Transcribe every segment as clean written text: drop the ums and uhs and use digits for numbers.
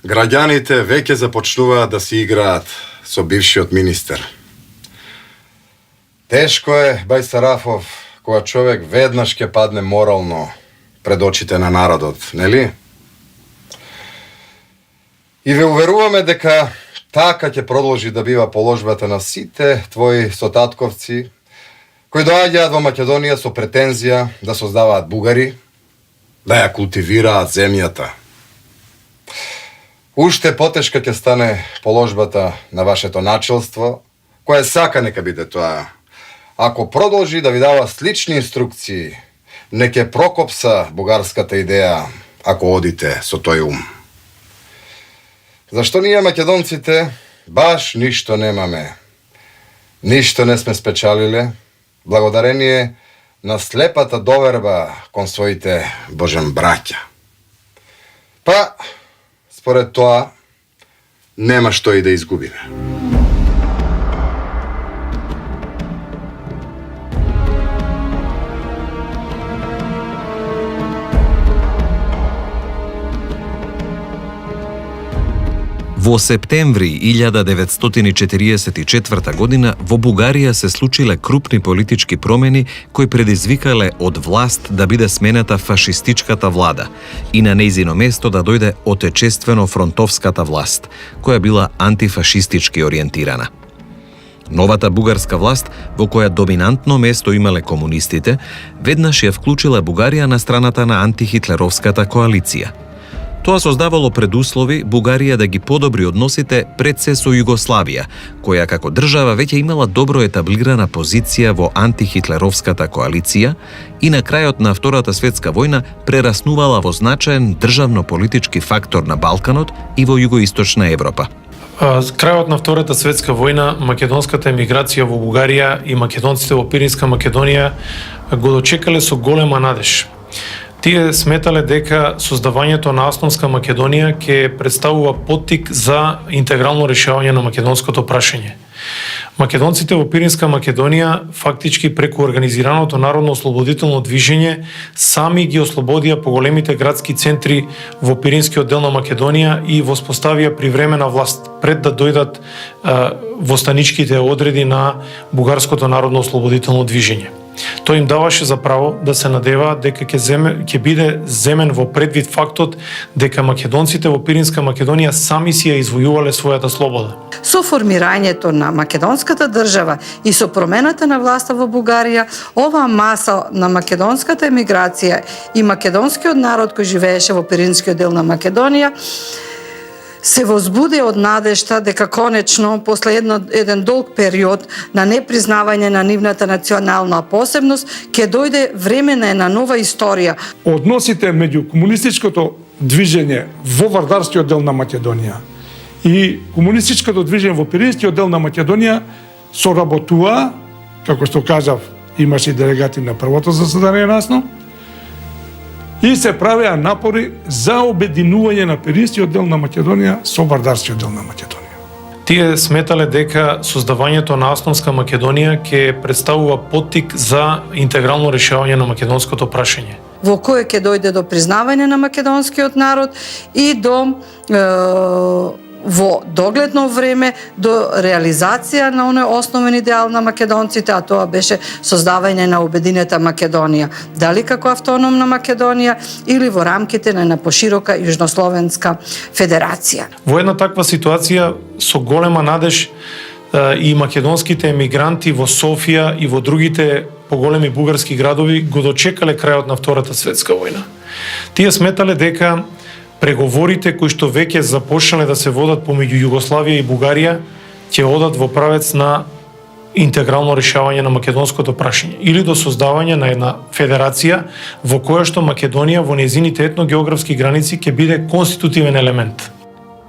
Граѓаните веќе започнуваат да си играат со бившиот министер. Тешко е, бај Сарафов, кога човек веднаш ќе падне морално пред очите на народот, нели? И ве уверуваме дека така ќе продолжи да бива положбата на сите твои сотатковци кои доаѓаат во Македонија со претензија да создаваат бугари, да ја култивираат земјата. Уште потешка ќе стане положбата на вашето начелство, кое сака нека биде тоа. Ако продолжи да ви дава слични инструкции, не ќе прокопса бугарската идеја ако одите со тој ум. Зашто ние македонците баш ништо немаме. Ништо не сме спечалиле, благодарение на слепата доверба кон своите божем браќа. Па, според тоа, нема што и да изгубиме. Во септември 1944 година во Бугарија се случиле крупни политички промени кои предизвикале од власт да биде сменета фашистичката влада и на нејзино место да дојде отечествено фронтовската власт, која била антифашистички ориентирана. Новата бугарска власт, во која доминантно место имале комунистите, веднаш ја вклучила Бугарија на страната на антихитлеровската коалиција. Тоа создавало предуслови Бугарија да ги подобри односите пред се со Југославија, која како држава веќе имала добро етаблирана позиција во антихитлеровската коалиција и на крајот на Втората светска војна прераснувала во значаен државно-политички фактор на Балканот и во југоисточна Европа. Крајот на Втората светска војна, македонската емиграција во Бугарија и македонците во Пиринска Македонија го дочекале со голема надеж. Тие сметале дека создавањето на автономска Македонија ќе представува поттик за интегрално решавање на македонското прашање. Македонците во Пиринска Македонија фактички преку организираното народно ослободително движење сами ги ослободија поголемите градски центри во Пиринскиот дел на Македонија и воспоставија привремена власт пред да дојдат востаничките одреди на бугарското народно ослободително движење. Тој им даваше за право да се надеваат дека ќе биде земен во предвид фактот дека македонците во Пиринска Македонија сами си ја извојувале својата слобода. Со формирањето на македонската држава и со промената на власта во Бугарија, оваа маса на македонската емиграција и македонскиот народ кој живееше во Пиринскиот дел на Македонија се возбуди од надежта дека конечно, после еден долг период на непризнавање на нивната национална посебност, ќе дојде време на една нова историја. Односите меѓу комунистичкото движење во Вардарскиот дел на Македонија и комунистичкото движење во Пиринскиот дел на Македонија соработува, како што кажав, имаше и делегати на првото заседание насно, и се правеа напори за обединување на Пиринскиот дел на Македонија со Вардарскиот дел на Македонија. Тие сметале дека создавањето на автономска Македонија ќе представува поттик за интегрално решавање на македонското прашање, во кое ќе дојде до признавање на македонскиот народ и до во догледно време до реализација на оној основен идеал на македонците, а тоа беше создавање на обединета Македонија, дали како автономна Македонија или во рамките на една поширока Јужнословенска федерација. Во една таква ситуација со голема надеж и македонските емигранти во Софија и во другите поголеми бугарски градови го дочекале крајот на Втората светска војна. Тие сметале дека преговорите кои што веќе започнале да се водат помеѓу Југославија и Бугарија ќе одат во правец на интегрално решавање на македонското прашање или до создавање на една федерација во која што Македонија во нејзините етногеографски граници ќе биде конститутивен елемент.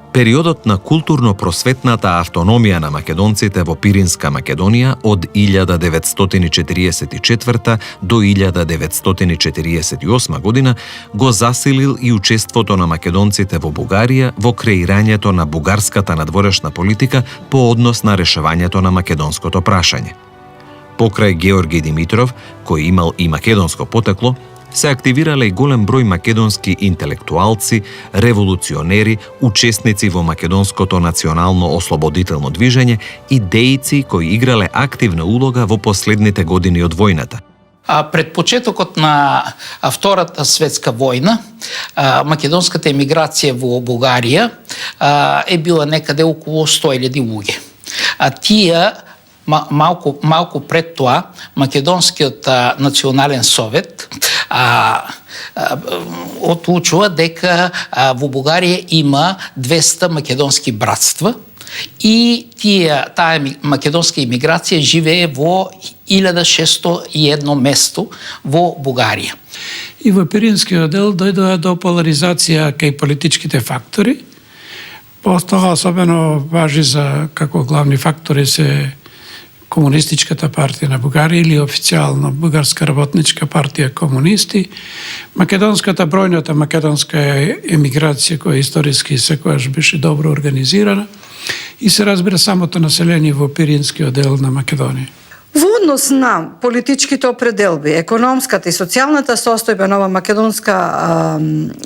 Периодот на културно-просветната автономија на македонците во Пиринска Македонија од 1944 до 1948 година го засилил и учеството на македонците во Бугарија во креирањето на бугарската надворешна политика по однос на решавањето на македонското прашање. Покрај Георги Димитров, кој имал и македонско потекло, се активирале и голем број македонски интелектуалци, револуционери, учесници во македонското национално ослободително движење и дејци кои играле активна улога во последните години од војната. Пред почетокот на Втората светска војна, македонската емиграција во Бугарија е била некаде околу 100.000 луѓе. Тие малку пред тоа Македонскиот национален совет одлучува дека во Бугарија има 200 македонски братства и таа македонска емиграција живее во 1601 место во Бугарија. И во Пиринскиот дел дојдоа до поларизација кај политичките фактори. Тоа особено важи за како главни фактори се Комунистичката партија на Бугарија или официјално Бугарска работничка партија комунисти, бројната македонска емиграција која историски секогаш беше добро организирана и се разбира самото население во Пиринскиот дел на Македонија. Во однос на политичките определби, економската и социјалната состојба на ова македонска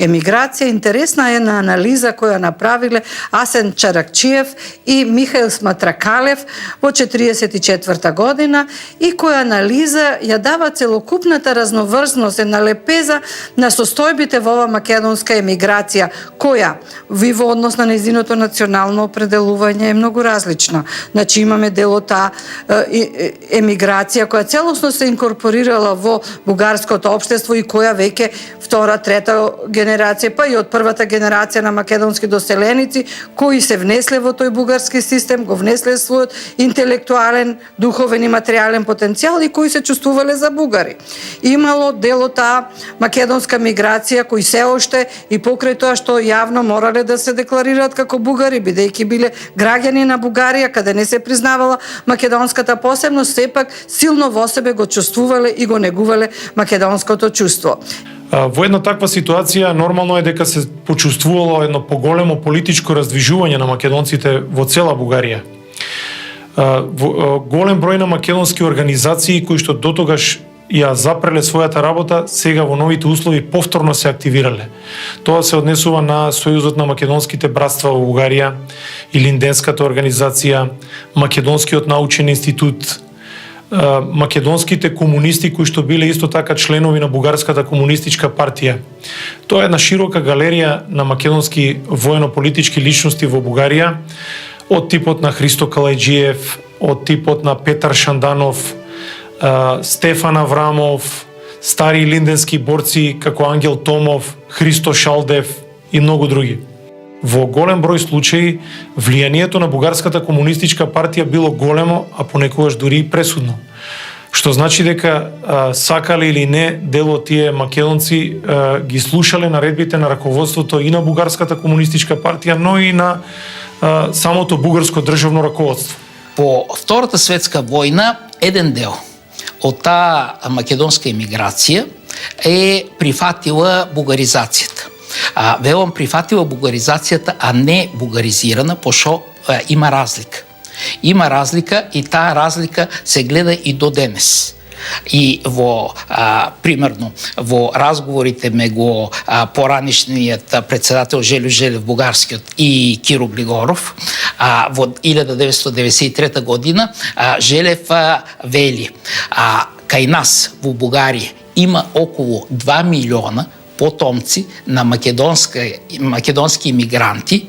емиграција, интересна е на анализа која направиле Асен Чаракчиев и Михаил Сматракалев во 1944 година и која анализа ја дава целокупната разноврсност, една лепеза на состојбите во ова македонска емиграција, која во однос на нејзиното национално определување е многу различна. Значи имаме дел од таа емиграција која целосно се инкорпорирала во бугарското општество и која веќе втора, трета генерација, па и од првата генерација на македонски доселеници кои се внесле во тој бугарски систем, го внесле својот интелектуален, духовен и материјален потенцијал и кои се чувствувале за бугари. Имало дел од таа македонска миграција кои се уште и покрај тоа што јавно морале да се декларираат како бугари, бидејќи биле граѓани на Бугарија, каде не се признавала македонската посебност, сепак силно во себе го чувствувале и го негувале македонското чувство. Во една таква ситуација нормално е дека се почувствувало едно поголемо политичко раздвижување на македонците во цела Бугарија. Голем број на македонски организации кои што дотогаш ја запреле својата работа, сега во новите услови повторно се активирале. Тоа се однесува на Сојузот на македонските братства во Бугарија, Илинденската организација, Македонскиот научен институт, македонските комунисти кои што биле исто така членови на Бугарската комунистичка партија. Тоа е една широка галерија на македонски воено-политички личности во Бугарија, од типот на Христо Калајџиев, од типот на Петар Шанданов, Стефан Аврамов, стари линденски борци како Ангел Томов, Христо Шалдев и многу други. Во голем број случаи, влијанието на Бугарската комунистичка партија било големо, а понекогаш дури и пресудно. Што значи дека сакале или не, дел од тие македонци ги слушале наредбите на раководството и на Бугарската комунистичка партија, но и на самото бугарско државно раководство. По Втората светска војна, еден дел од таа македонска емиграција е прифатила бугаризацијата. Велам прифатила бугаризацијата, а не бугаризирана, пошто има разлика. Има разлика и таа разлика се гледа и до денес. И примерно, во разговорите меѓу поранишниот председател Желјо Желев бугарскиот и Киро Глигоров во 1993 година, Желев вели, кај нас во Бугарија има околу 2 милиона потомци на македонски имигранти,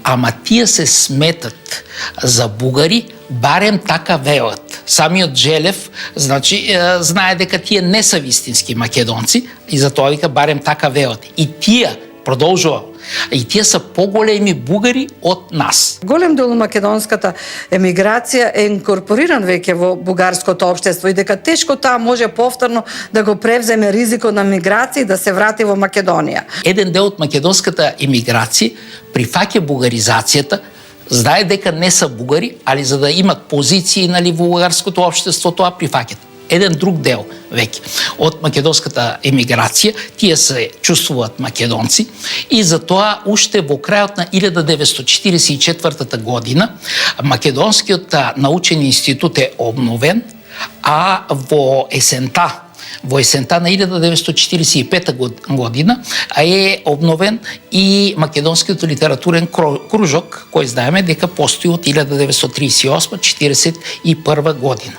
ама тие се сметат за бугари, барем така велат. Самиот Желев, значи, знае дека тие не се вистински македонци и затоа вика барем така велат. И тие продолжува. И тие се поголеми бугари од нас. Голем дел македонската емиграција е инкорпориран веќе во бугарското општество и дека тешко таа може повторно да го превземе ризикот на миграција и да се врати во Македонија. Еден дел од македонската емиграција прифаќа бугаризацијата, знае дека не се бугари, али за да имат позиции во бугарското општество, тоа прифаќат. Еден друг дел веќе од македонската емиграција, тие се чувствуваат македонци и затоа уште во крајот на 1944 година Македонскиот научен институт е обновен, а во есента во есента на 1945 година е обновен и Македонскиот литературен кружок, кој знаеме дека постои од 1938-41 година.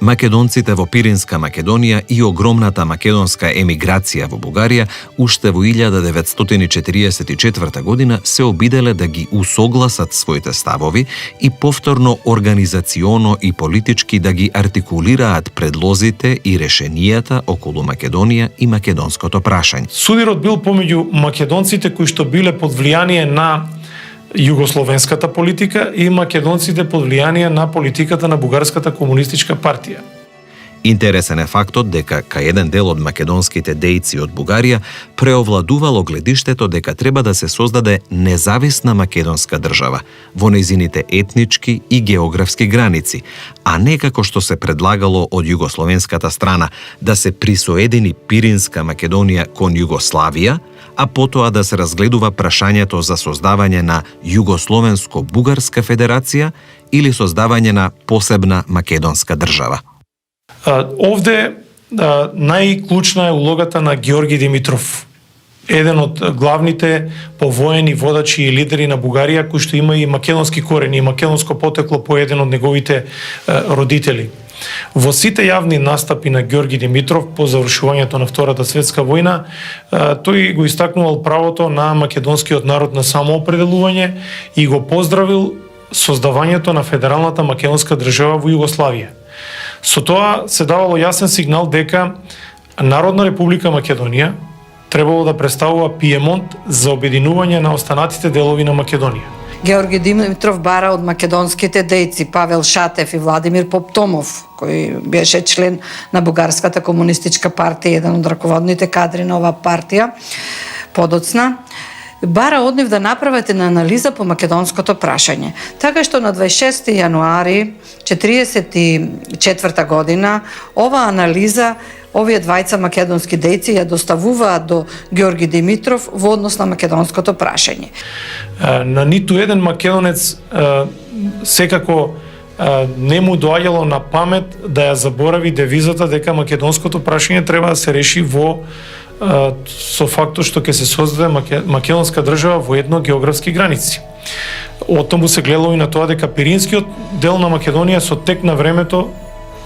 Македонците во Пиринска Македонија и огромната македонска емиграција во Бугарија уште во 1944 година се обиделе да ги усогласат своите ставови и повторно организационо и политички да ги артикулираат предлозите и решенијата околу Македонија и македонското прашање. Судирот бил помеѓу македонците кои што биле под влијание на југословенската политика и македонците под влијание на политиката на Бугарската комунистичка партија. Интересен е фактот дека кај еден дел од македонските дејци од Бугарија преовладувало гледиштето дека треба да се создаде независна македонска држава во нејзините етнички и географски граници, а не како што се предлагало од југословенската страна да се присоедини Пиринска Македонија кон Југославија, а потоа да се разгледува прашањето за создавање на Југословенско-Бугарска федерација или создавање на посебна македонска држава. Овде најклучна е улогата на Георги Димитров, еден од главните повоени водачи и лидери на Бугарија, кој што има и македонски корени и македонско потекло по еден од неговите родители. Во сите јавни настапи на Георги Димитров по завршувањето на Втората светска војна, тој го истакнувал правото на македонскиот народ на самоопределување и го поздравил создавањето на федералната македонска држава во Југославија. Со тоа се давало јасен сигнал дека Народна република Македонија требало да представува Пиемонт за обединување на останатите делови на Македонија. Георги Димитров бара од македонските дејци Павел Шатев и Владимир Поптомов, кој беше член на Бугарската комунистичка партија, еден од раководните кадри на оваа партија, подоцна, бара од нив да направат една анализа по македонското прашање. Така што на 26. јануари 1944 година оваа анализа овие двајца македонски дејци ја доставуваат до Георги Димитров во однос на македонското прашање. На ниту еден македонец секако не му доаѓало на памет да ја заборави девизата дека македонското прашање треба да се реши со фактот што ќе се создаде македонска држава во едно географски граници. Од тому се гледало и на тоа дека Пиринскиот дел на Македонија со тек на времето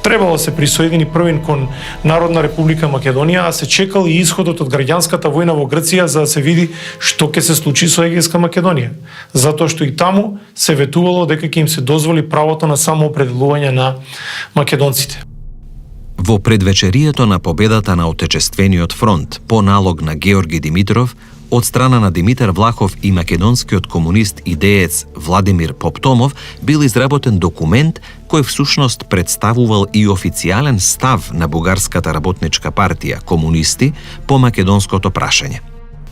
требало да се присоедини првин кон Народна република Македонија, а се чекал и исходот од граѓанската војна во Грција за да се види што ќе се случи со Егејска Македонија. Затоа што и таму се ветувало дека ќе им се дозволи правото на самоопределување на македонците. Во предвечерието на победата на Отечествениот фронт по налог на Георги Димитров, од страна на Димитар Влахов и македонскиот комунист и деец Владимир Поптомов бил изработен документ кој всушност представувал и официјален став на Бугарската работничка партија комунисти по македонското прашање.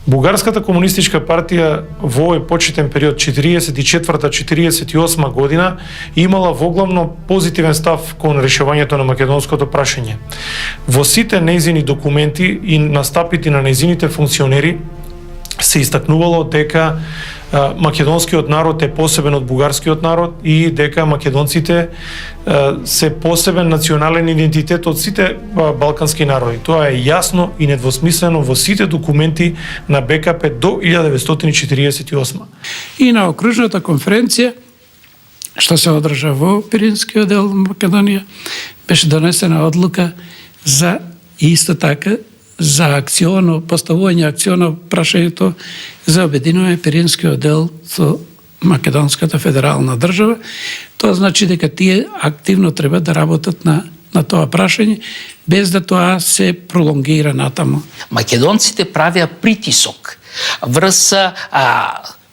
Бугарската комунистичка партија во овој почетен период 44-48 година имала воглавно позитивен став кон решавањето на македонското прашање. Во сите нејзини документи и настапите на нејзините функционери се истакнувало дека македонскиот народ е посебен од бугарскиот народ и дека македонците се посебен национален идентитет од сите балкански народи. Тоа е јасно и недвосмислено во сите документи на БКП до 1948. И на окружната конференција што се одржа во Пиринскиот дел Македонија беше донесена одлука за исто така за акционо, поставување акционо прашањето за обединување Пиринскиот дел со Македонската федерална држава. Тоа значи дека тие активно треба да работат на тоа прашање, без да тоа се пролонгира натаму. Македонците правеа притисок врз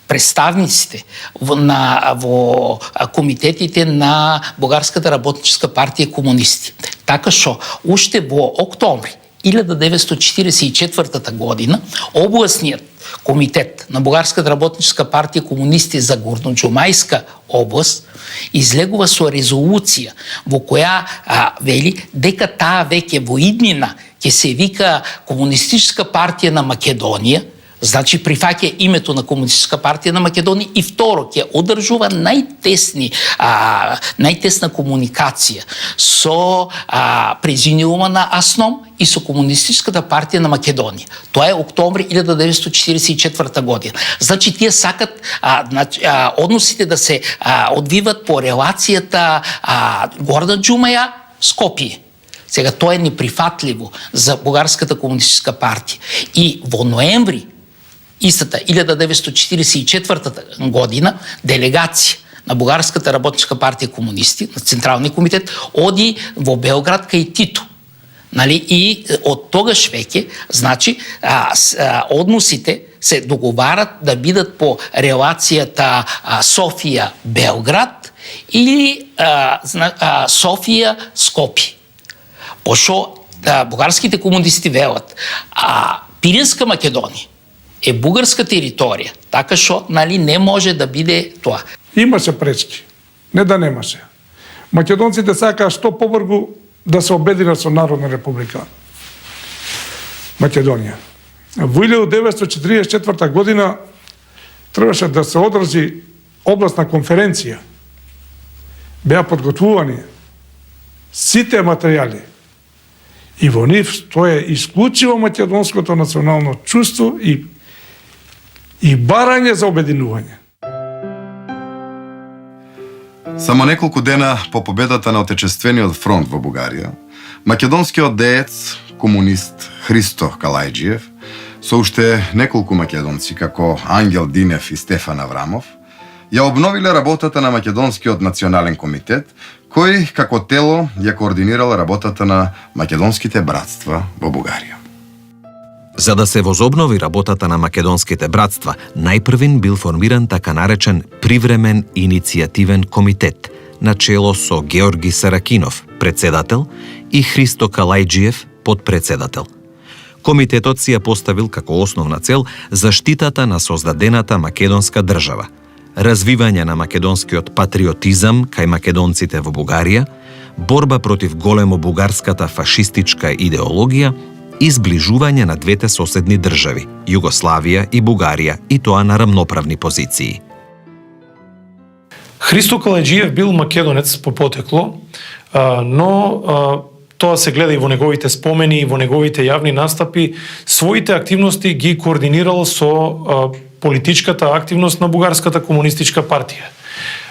представниците во комитетите на Бугарската работничка партија комунисти. Така што уште во октомври 1944 година областниот комитет на Бугарската работничка партија комунисти за Горноџумајска област излегува со резолуција во која вели дека таа веќе во иднина ќе се вика Комунистичка партија на Македонија, Значи прифаќа името на Комунистичка партија на Македонија и второ ќе одржува најтесна комуникација со президиумот на АСНОМ и со Комунистичката партија на Македонија. Тоа е октомври 1944 година. Значи тие сакат односите да се одвиват по релацијата Горна Џумаја Скопје. Сега тоа е неприфатливо за Бугарската комунистичка партија. И во ноември истата 1944 година делегација на Бугарската работничка партија комунисти, на Централниот комитет, оди во Белград кај Тито. Нали? И од тогаш веќе, значи, односите се договарат да бидат по релацијата Софија-Белград или Софија-Скопје. Пошо бугарските комунисти велат, Пиринска Македонија е бугарска територија, така што не може да биде тоа. Имаше пречки, не да немаше. Македонците сакаа што побрзо да се обединат со Народна република Македонија. Во 1944 година требаше да се одржи областна конференција. Беа подготвувани сите материјали и во нив стои исклучиво македонското национално чувство и барање за обединување. Само неколку дена по победата на Отечествениот фронт во Бугарија, македонскиот деец, комунист Христо Калајџиев, со уште неколку македонци како Ангел Динев и Стефан Аврамов, ја обновиле работата на Македонскиот национален комитет, кој како тело ја координирал работата на македонските братства во Бугарија. За да се возобнови работата на македонските братства, најпрвин бил формиран така наречен Привремен иницијативен комитет, на чело со Георги Саракинов, председател, и Христо Калајџиев, подпредседател. Комитетот си ја поставил како основна цел заштитата на создадената македонска држава, развивање на македонскиот патриотизам кај македонците во Бугарија, борба против големо бугарската фашистичка идеологија и зближување на двете соседни држави, Југославија и Бугарија, и тоа на рамноправни позиции. Христо Калајџиев бил македонец по потекло, но тоа се гледа и во неговите спомени, и во неговите јавни настапи. Своите активности ги координирал со политичката активност на Бугарската комунистичка партија.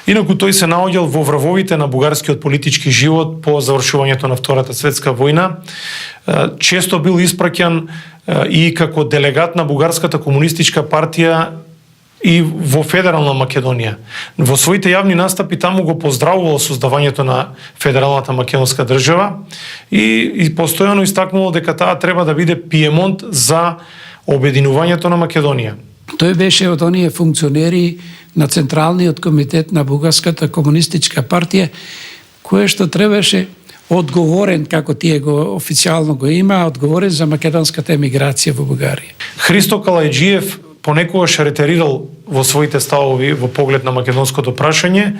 Инаку тој се наоѓал во врвовите на бугарскиот политички живот по завршувањето на Втората светска војна. Често бил испраќан и како делегат на Бугарската комунистичка партија и во Федерална Македонија. Во своите јавни настапи таму го поздравувал создавањето на Федералната македонска држава и постојано истакнувал дека таа треба да биде пиемонт за обединувањето на Македонија. Тој беше од оние функционери на Централниот комитет на Бугарската комунистичка партија, кој што требаше одговорен, како тие го официјално го има, одговорен за македонската емиграција во Бугарија. Христо Калајџиев понекогаш ретерирал во своите ставови во поглед на македонското прашање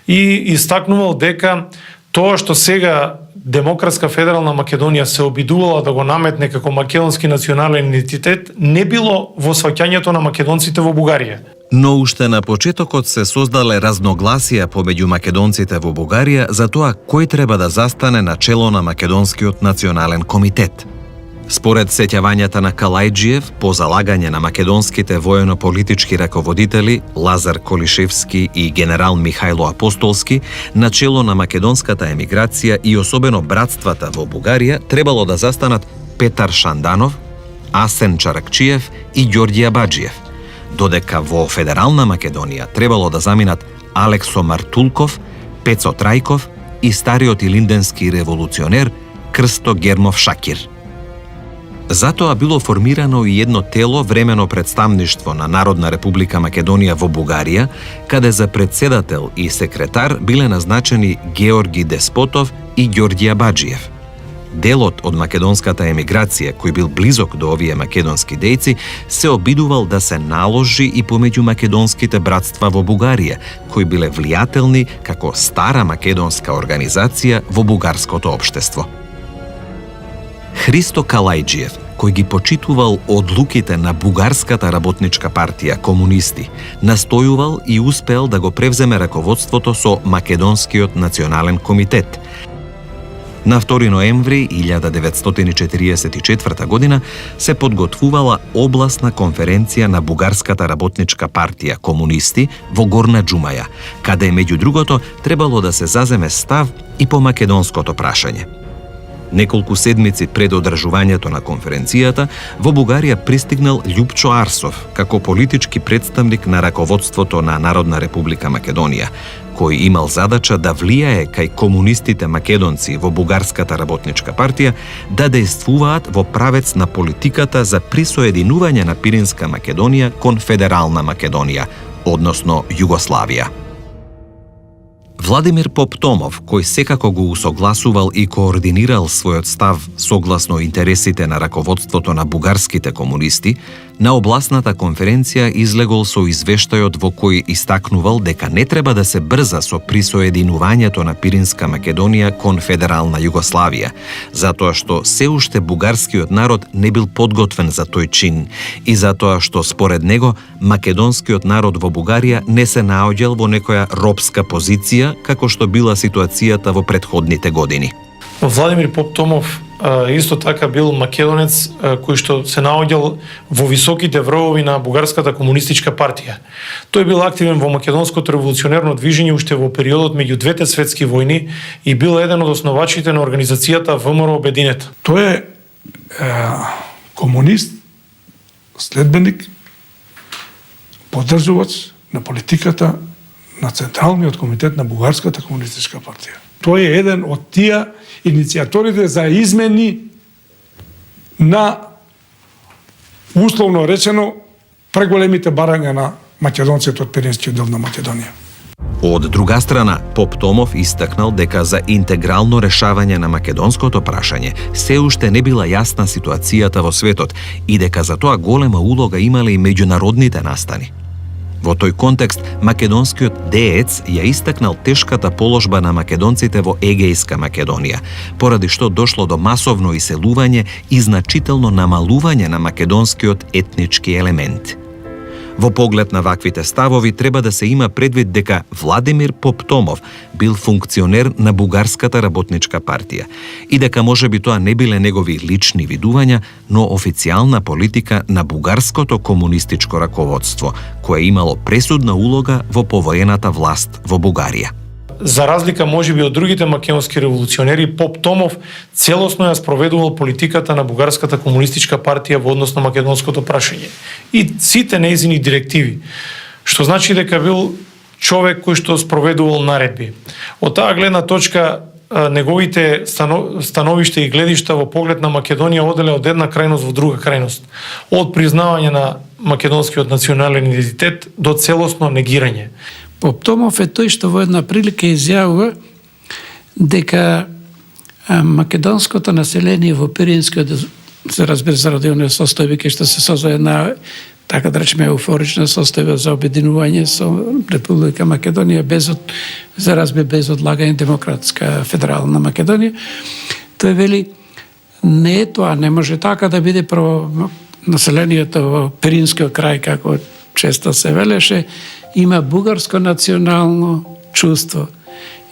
и истакнувал дека тоа што сега Демократска федерална Македонија се обидувала да го наметне како македонски национален идентитет, не било во сваќањето на македонците во Бугарија. Но уште на почетокот се создале разногласија помеѓу македонците во Бугарија за тоа кој треба да застане на чело на Македонскиот национален комитет. Според сеќавањата на Калајџиев, по залагање на македонските воено-политички раководители Лазар Колишевски и генерал Михајло Апостолски, на чело на македонската емиграција и особено братствата во Бугарија требало да застанат Петар Шанданов, Асен Чаракчиев и Ѓорѓи Абаџиев, додека во Федерална Македонија требало да заминат Алексо Мартулков, Пецо Трајков и стариот илинденски револуционер Крсто Гермов Шакир. Затоа било формирано и едно тело времено представништво на Народна република Македонија во Бугарија, каде за председател и секретар биле назначени Георги Деспотов и Ѓорѓи Абаџиев. Делот од македонската емиграција, кој бил близок до овие македонски дејци, се обидувал да се наложи и помеѓу македонските братства во Бугарија, кои биле влијателни како стара македонска организација во бугарското општество. Христо Калајџиев, кој ги почитувал одлуките на Бугарската работничка партија, комунисти, настојувал и успеал да го превземе раководството со Македонскиот национален комитет. На 2 ноември 1944 година се подготвувала областна конференција на Бугарската работничка партија, комунисти, во Горна Џумаја, каде меѓу другото требало да се заземе став и по македонското прашање. Неколку седмици пред одржувањето на конференцијата, во Бугарија пристигнал Љупчо Арсов како политички представник на раководството на Народна република Македонија, кој имал задача да влијае кај комунистите македонци во Бугарската работничка партија да дејствуваат во правец на политиката за присоединување на Пиринска Македонија кон Федерална Македонија, односно Југославија. Владимир Поптомов, кој секако го усогласувал и координирал својот став согласно интересите на раководството на бугарските комунисти, на областната конференција излегол со извештајот во кој истакнувал дека не треба да се брза со присоединувањето на Пиринска Македонија кон Федерална Југославија, затоа што се уште бугарскиот народ не бил подготвен за тој чин и затоа што според него македонскиот народ во Бугарија не се наоѓал во некоја робска позиција како што била ситуацијата во претходните години. Владимир Поптомов исто така бил македонец кој што се наоѓал во високите врвови на Бугарската комунистичка партија. Тој бил активен во македонското револуционерно движење уште во периодот меѓу двете светски војни и бил еден од основачите на организацијата ВМРО Обединета. Тој е комунист, следбеник, поддржувач на политиката на Централниот комитет на Бугарската комунистичка партија. Тој е еден од тие иницијаторите за измени на, условно речено, преголемите барања на македонците од Пиринскиот дел на Македонија. Од друга страна, Поптомов истакнал дека за интегрално решавање на македонското прашање се уште не била јасна ситуацијата во светот и дека за тоа голема улога имале и меѓународните настани. Во тој контекст, македонскиот деец ја истакнал тешката положба на македонците во Егејска Македонија, поради што дошло до масовно иселување и значително намалување на македонскиот етнички елемент. Во поглед на ваквите ставови треба да се има предвид дека Владимир Поптомов бил функционер на Бугарската работничка партија и дека можеби тоа не биле негови лични видувања, но официјална политика на бугарското комунистичко раководство, кое имало пресудна улога во повоената власт во Бугарија. За разлика можеби од другите македонски револуционери, Поптомов целосно ја спроведувал политиката на Бугарската комунистичка партија во однос на македонското прашање и сите нејзини директиви, што значи дека бил човек кој што спроведувал наредби. Од таа гледна точка неговите становишта и гледишта во поглед на Македонија оделе од една крајност во друга крајност, од признавање на македонскиот национален идентитет до целосно негирање. Поптомов е тој што во една прилика изјавува дека македонското население во Пиринскиот, се разбира заради оние состојби кај што се создаде една, така да речеме, еуфорична состојба за обединување со Република Македонија без одлагање демократска федерална Македонија. Тој вели, не е тоа, не може така да биде прво населението во Пиринскиот крај, како често се велеше, има бугарско национално чувство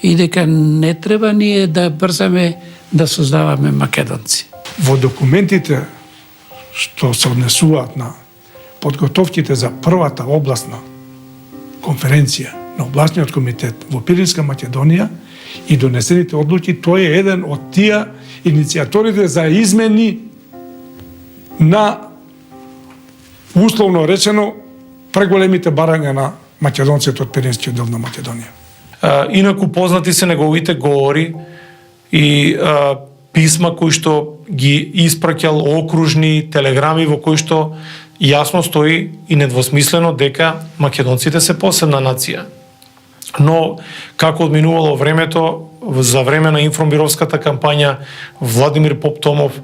и дека не треба ние да брзаме да создаваме македонци. Во документите што се однесуваат на подготовките за првата областна конференција на областниот комитет во Пиринска Македонија и донесените одлуки, тој е еден од тие иницијаторите за измени на, условно речено, преголемите барања на македонците од Пиринскиот дел на Македонија. Инаку познати се неговите говори и писма кои што ги испраќал, окружни телеграми во кои што јасно стои и недвосмислено дека македонците се посебна нација. Но, како одминувало времето, за време на информировската кампања, Владимир Поптомов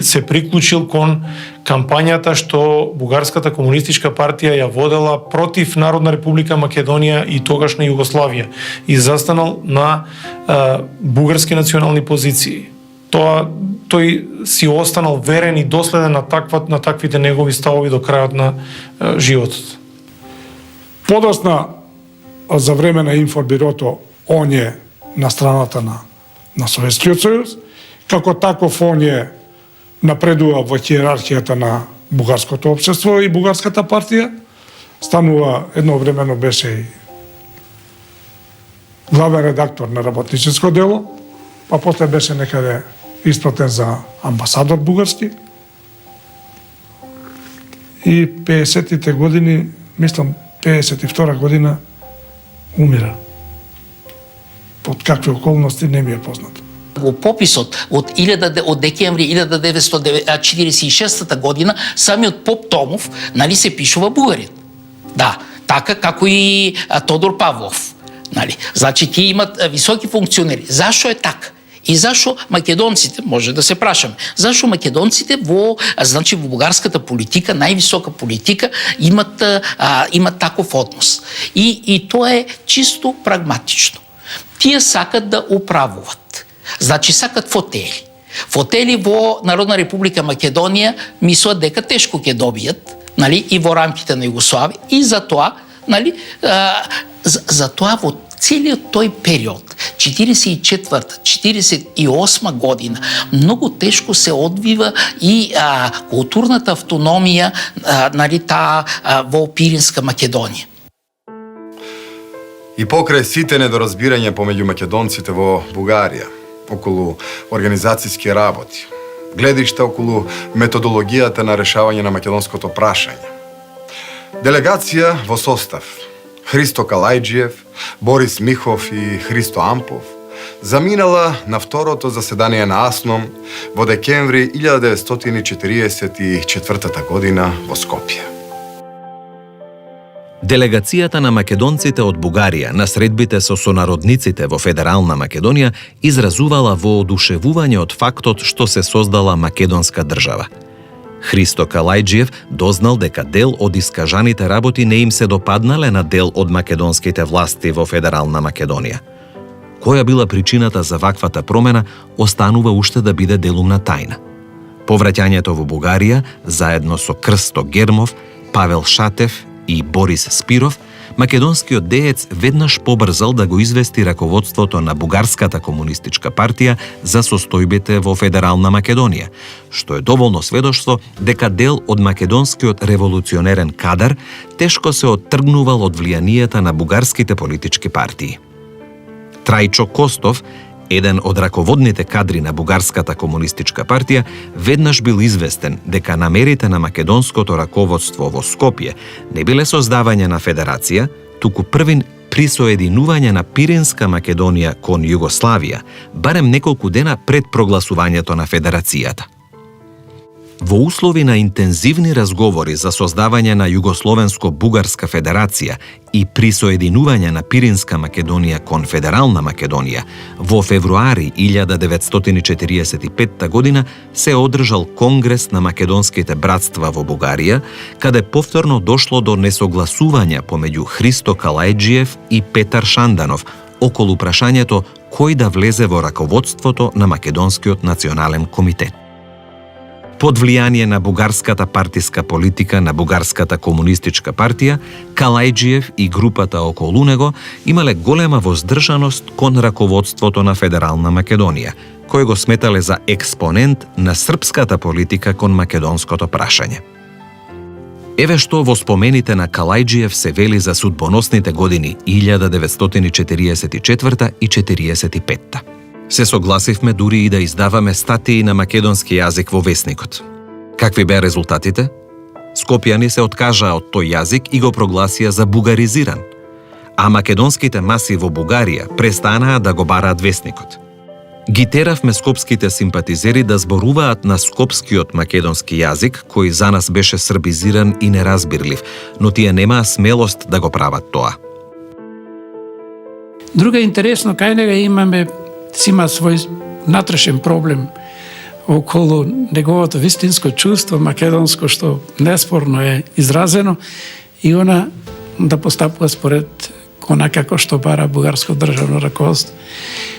се приклучил кон кампањата што Бугарската комунистичка партија ја водела против Народна република Македонија и тогашна Југославија и застанал на бугарски национални позиции. тој си останал верен и доследен на таквите негови ставови до крајот на животот. Подосна за време на информбирото он е на страната на Советскиот сојуз, како таков он е напредува во хиерархијата на бугарското општество и бугарската партија, станува едновремено беше и главен редактор на работническо дело, па после беше некаде испратен за амбасадор бугарски. И 50-тите години, мислам 52 година, умира. Под какви околности не ми е познато. Во пописот од декември 1946 година, самиот поп Томов, нали, се пишува бугарин. Да, така како и Тодор Павлов. Нали? Значи, тие имат високи функционери. Зашо е така? И зашо македонците, може да се прашаме, зашо македонците во бугарската политика, највисока политика, имат таков однос. И тоа е чисто прагматично. Тие сакат да управуват. Значи, сакат фотели. Фотели во Народна република Македонија мислат дека тешко ќе добијат, нали, и во рамките на Југославија, и затоа, нали, затоа во целиот тој период, 44-48 година, многу тешко се одвива и културната автономија, нали, во Пиринска Македонија. И покрај сите недоразбирања помеѓу македонците во Бугарија, околу организацијски работи, гледишта околу методологијата на решавање на македонското прашање. Делегација во состав Христо Калајджиев, Борис Михов и Христо Ампов заминала на второто заседание на АСНОМ во декември 1944 година во Скопје. Делегацијата на македонците од Бугарија на средбите со сонародниците во Федерална Македонија изразувала воодушевување од фактот што се создала македонска држава. Христо Калајджиев дознал дека дел од искажаните работи не им се допаднале на дел од македонските власти во Федерална Македонија. Која била причината за ваквата промена останува уште да биде делумна тајна. Повраќањето во Бугарија, заедно со Крсто Гермов, Павел Шатев и Борис Спиров, македонскиот деец веднаш побрзал да го извести раководството на Бугарската комунистичка партија за состојбите во Федерална Македонија, што е доволно сведоштво дека дел од македонскиот револуционерен кадар тешко се оттргнувал од влијанието на бугарските политички партии. Трајчо Костов, еден од раководните кадри на Бугарската комунистичка партија, веднаш бил известен дека намерите на македонското раководство во Скопје не биле создавање на федерација, туку првин присоединување на Пиринска Македонија кон Југославија, барем неколку дена пред прогласувањето на федерацијата. Во услови на интензивни разговори за создавање на Југословенско-Бугарска федерација и присоединување на Пиринска Македонија кон Федерална Македонија, во февруари 1945 година се одржал Конгрес на македонските братства во Бугарија, каде повторно дошло до несогласувања помеѓу Христо Калајджиев и Петар Шанданов околу прашањето кој да влезе во раководството на Македонскиот национален комитет. Под влијание на бугарската партиска политика на Бугарската комунистичка партија, Калајджиев и групата околу него имале голема воздржаност кон раководството на Федерална Македонија, кој го сметале за експонент на српската политика кон македонското прашање. Еве што во спомените на Калајджиев се вели за судбоносните години 1944 и 1945. Се согласивме дури и да издаваме статии на македонски јазик во весникот. Какви беа резултатите? Скопјани се откажаа од тој јазик и го прогласија за бугаризиран, а македонските маси во Бугарија престанаа да го бараат весникот. Ги теравме скопските симпатизери да зборуваат на скопскиот македонски јазик, кој за нас беше србизиран и неразбирлив, но тие немаа смелост да го прават тоа. Друга интересно, кај него имаме има свој натрешен проблем околу неговото вистинско чувство македонско, што неспорно е изразено, и она да постапува според онака како што бара бугарско државно раководство.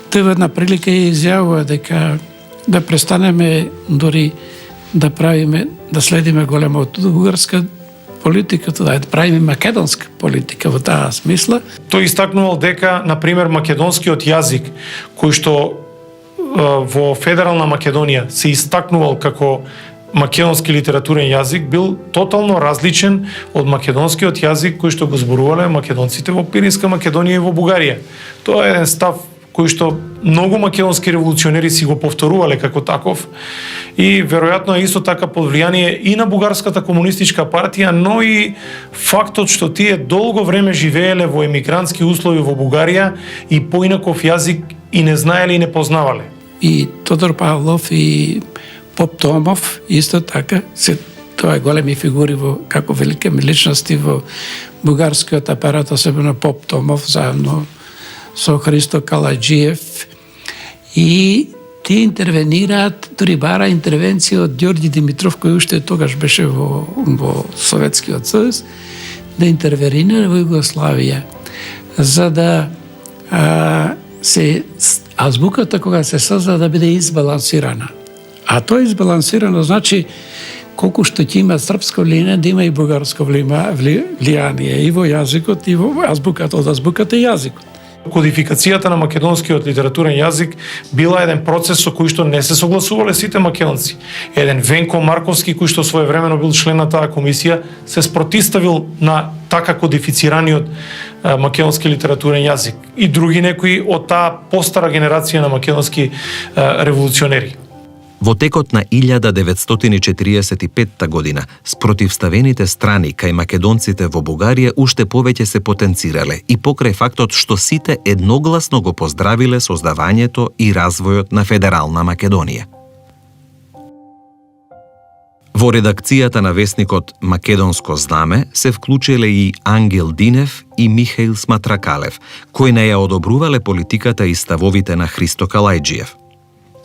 Тој во една прилика ја изјавува дека да престанеме дори да следиме големо бугарска политика, да правиме македонска политика во таа смисла. Тој истакнувал дека, например, македонскиот јазик, кој што во Федерална Македонија се истакнувал како македонски литературен јазик, бил тотално различен од македонскиот јазик кој што го зборувале македонците во Пиринска Македонија и во Бугарија. Тоа е еден став кој што многу македонски револуционери си го повторувале како таков и веројатно е исто така под влијание и на бугарската комунистичка партија, но и фактот што тие долго време живееле во емигрантски услови во Бугарија и поинаков јазик и не знаеле и не познавале. И Тодор Павлов и Поп Томов исто така тоа е големи фигури како велики личности во бугарскиот апарат, особено Поп Томов заедно со Христо Калаџиев, и тие интервенираат, дури бара интервенција од Ѓорѓи Димитров, кој уште тогаш беше во Советскиот сојуз, да интервенира во Југославија, за да се азбуката кога се созда да биде избалансирана. А тоа избалансирано значи колку што ќе има српско влијание, да има и бугарско влијание и во јазикот, и во азбуката, од азбуката и јазикот. Кодификацијата на македонскиот литературен јазик била еден процес со кој што не се согласувале сите македонци. Еден Венко Марковски, кој што своевремено бил член на таа комисија, се спротивставил на така кодифицираниот македонски литературен јазик и други некои од таа постара генерација на македонски револуционери. Во текот на 1945 година, спротивставените страни кај македонците во Бугарија уште повеќе се потенцирале и покрај фактот што сите едногласно го поздравиле создавањето и развојот на Федерална Македонија. Во редакцијата на весникот Македонско знаме се вклучиле и Ангел Динев и Михаил Сматракалев, кои не ја одобрувале политиката и ставовите на Христо Калаџиев.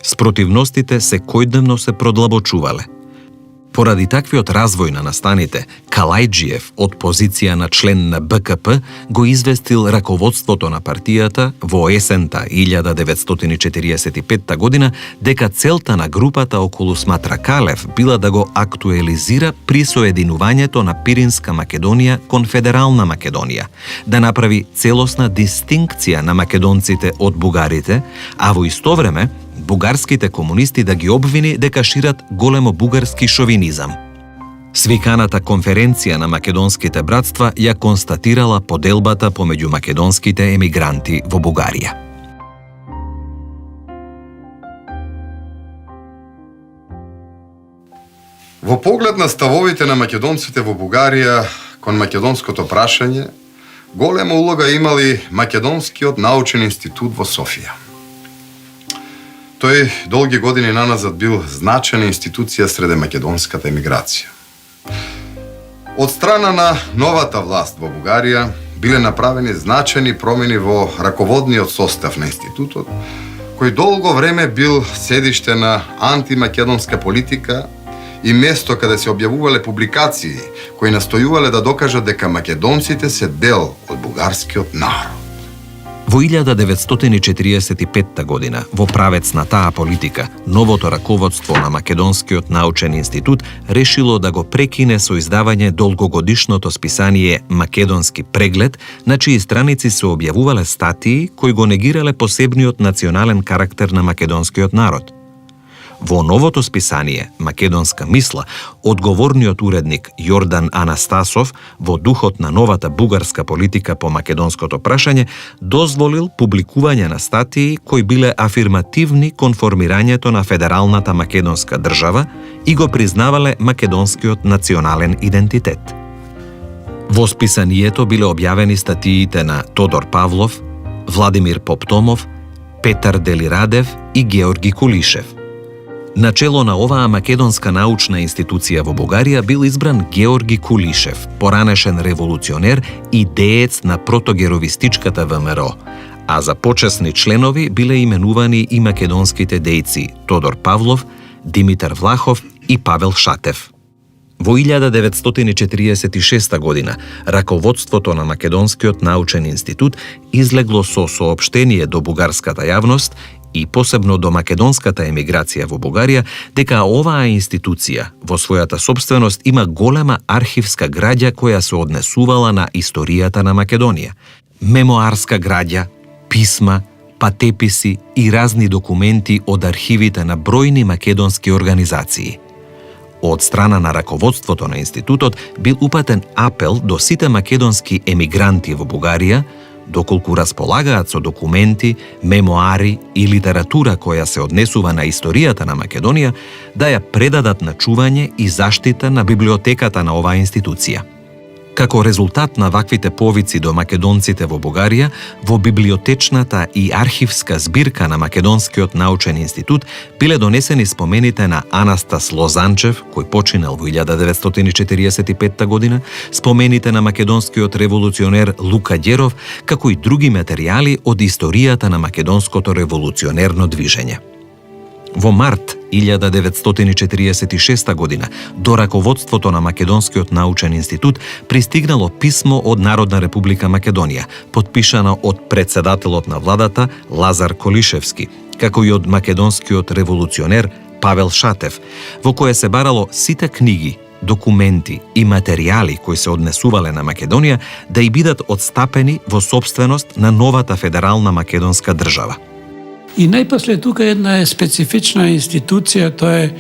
Спротивностите секојдневно се продлабочувале. Поради таквиот развој на настаните, Калаџиев од позиција на член на БКП го известил раководството на партијата во есента 1945 година дека целта на групата околу Сматракалев била да го актуелизира присоединувањето на Пиринска Македонија кон Федерална Македонија, да направи целосна дистинкција на македонците од бугарите, а во исто време бугарските комунисти да ги обвини дека шират големо бугарски шовинизам. Свиканата конференција на македонските братства ја констатирала поделбата помеѓу македонските емигранти во Бугарија. Во поглед на ставовите на македонците во Бугарија кон македонското прашање, голема улога имали Македонскиот научен институт во Софија. Тој долги години наназад бил значајна институција среде македонската емиграција. Од страна на новата власт во Бугарија биле направени значајни промени во раководниот состав на институтот, кој долго време бил седиште на антимакедонска политика и место каде се објавувале публикации кои настојувале да докажат дека македонците се дел од бугарскиот народ. Во 1945 година, во правец на таа политика, новото раководство на Македонскиот научен институт решило да го прекине со издавање долгогодишното списание Македонски преглед, на чии страници се објавувале статии кои го негирале посебниот национален карактер на македонскиот народ. Во новото списание Македонска мисла, одговорниот уредник Јордан Анастасов, во духот на новата бугарска политика по македонското прашање, дозволил публикување на статии кои биле афирмативни кон формирањето на федералната македонска држава и го признавале македонскиот национален идентитет. Во списанието биле објавени статиите на Тодор Павлов, Владимир Поптомов, Петар Делирадев и Георги Кулишев. Начело на оваа македонска научна институција во Бугарија бил избран Георги Кулишев, поранешен револуционер и деец на протогеровистичката ВМРО, а за почесни членови биле именувани и македонските дејци Тодор Павлов, Димитар Влахов и Павел Шатев. Во 1946 година, раководството на Македонскиот научен институт излегло со соопштение до бугарската јавност и посебно до македонската емиграција во Бугарија, дека оваа институција во својата собственост има голема архивска граѓа која се однесувала на историјата на Македонија. Мемоарска граѓа, писма, патеписи и разни документи од архивите на бројни македонски организации. Од страна на раководството на институтот бил упатен апел до сите македонски емигранти во Бугарија, доколку располагаат со документи, мемоари и литература која се однесува на историјата на Македонија, да ја предадат на чување и заштита на библиотеката на оваа институција. Како резултат на ваквите повици до македонците во Бугарија, во библиотечната и архивска збирка на Македонскиот научен институт биле донесени спомените на Анастас Лозанчев, кој починал во 1945 година, спомените на македонскиот револуционер Лука Ѓеров, како и други материјали од историјата на македонското револуционерно движење. Во март 1946 година до раководството на Македонскиот научен институт пристигнало писмо од Народна република Македонија, подпишано од председателот на владата Лазар Колишевски, како и од македонскиот револуционер Павел Шатев, во кое се барало сите книги, документи и материјали кои се однесувале на Македонија да и бидат одстапени во собственост на новата федерална македонска држава. И најпосле тука една специфична институција, тоа е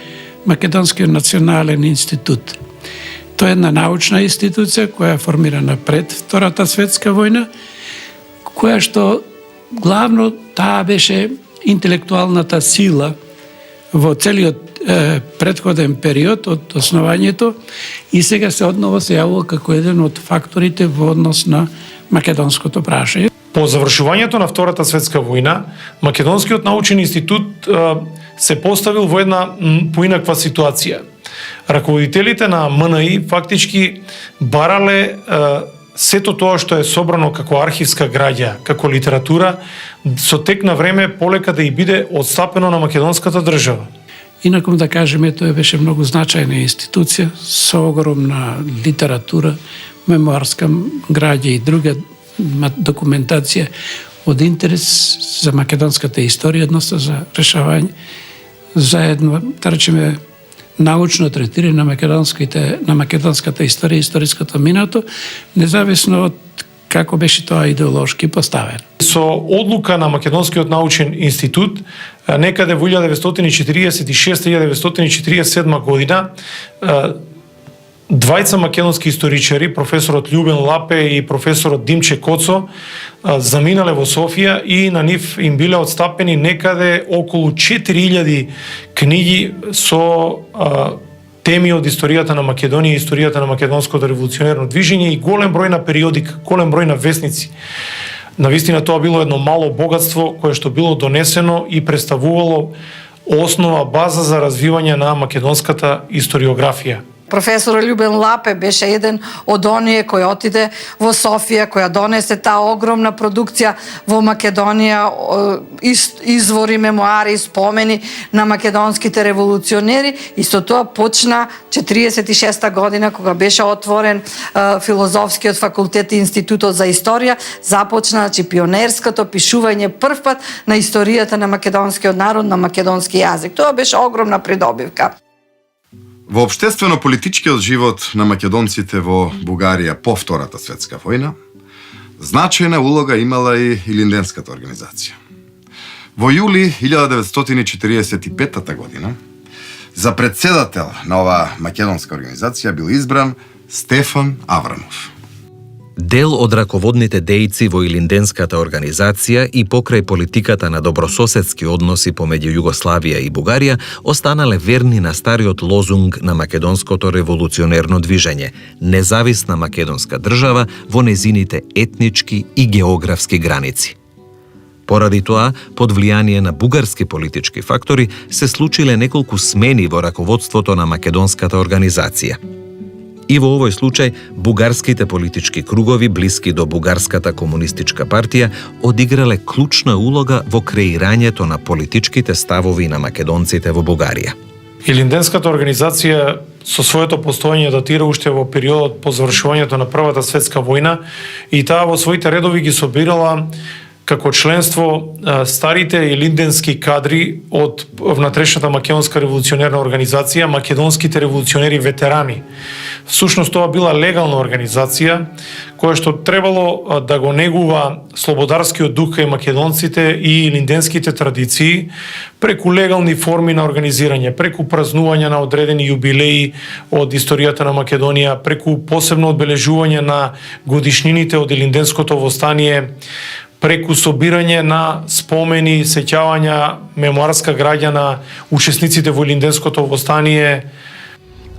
Македонскиот национален институт. Тоа е една научна институција која е формирана пред Втората светска војна, која што главно таа беше интелектуалната сила во целиот предходен период од основањето и сега се одново се јавува како еден од факторите во однос на македонското прашање. По завршувањето на Втората светска војна, Македонскиот научен институт се поставил во една поинаква ситуација. Раководителите на МНИ фактички барале сето тоа што е собрано како архивска граѓа, како литература, со тек на време полека да и биде одстапено на македонската држава. Инаку да кажеме, тоа беше многу значајна институција со огромна литература, мемоарска граѓа и друга документација од интерес за македонската историја, односно за решавање заедно, да речеме, научно третирање на македонската историја и историското минато, независно од како беше тоа идеолошки поставено. Со одлука на Македонскиот научен институт, некаде во 1946-1947 година, двајца македонски историчари, професорот Љубен Лапе и професорот Димче Коцо, заминале во Софија и на нив им биле одстапени некаде околу 4000 книги со теми од историјата на Македонија, историјата на македонското револуционерно движење и голем број на периодик, голем број на весници. Навистина тоа било едно мало богатство кое што било донесено и представувало основа база за развивање на македонската историографија. Професор Љубен Лапе беше еден од оние кој отиде во Софија, која донесе таа огромна продукција во Македонија, извори, мемоари, спомени на македонските револуционери и со тоа почна 46 година кога беше отворен филозофскиот факултет и институтот за историја, започна пионерското пишување првпат на историјата на македонскиот народ на македонски јазик. Тоа беше огромна придобивка. Во општествено-политичкиот живот на македонците во Бугарија по Втората светска војна, значајна улога имала и Илинденската организација. Во јули 1945 година, за председател на оваа македонска организација бил избран Стефан Аврамов. Дел од раководните дејци во Илинденската организација и покрај политиката на добрососедски односи помеѓу Југославија и Бугарија останале верни на стариот лозунг на македонското револуционерно движење – независна македонска држава во незините етнички и географски граници. Поради тоа, под влијание на бугарски политички фактори, се случиле неколку смени во раководството на македонската организација. И во овој случај, бугарските политички кругови блиски до Бугарската комунистичка партија одиграле клучна улога во креирањето на политичките ставови на македонците во Бугарија. Илинденската организација со своето постоење датира уште во периодот по завршувањето на Првата светска војна и таа во своите редови ги собирала како членство старите илинденски кадри од внатрешната македонска револуционерна организација, македонските револуционери ветерани. Всушност тоа била легална организација која што требало да го негува слободарскиот дух кај македонците и илинденските традиции преку легални форми на организирање, преку празнување на одредени јубилеи од историјата на Македонија, преку посебно одбележување на годишнините од илинденското востание, преку собирање на спомени, сеќавања, мемуарска граѓа на учесниците во илинденското востание.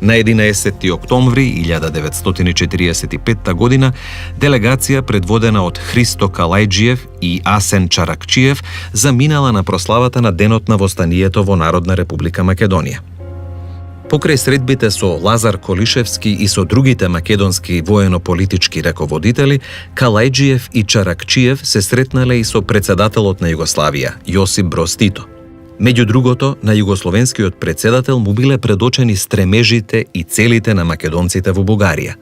На 11. октомври 1945 година делегација предводена од Христо Калајџиев и Асен Чаракчиев заминала на прославата на Денот на востанието во Народна република Македонија. Покрај средбите со Лазар Колишевски и со другите македонски воено-политички раководители, Калајџиев и Чаракчиев се сретнале и со председателот на Југославија, Јосип Броз Тито. Меѓу другото, на југословенскиот председател му биле предочени стремежите и целите на македонците во Бугарија.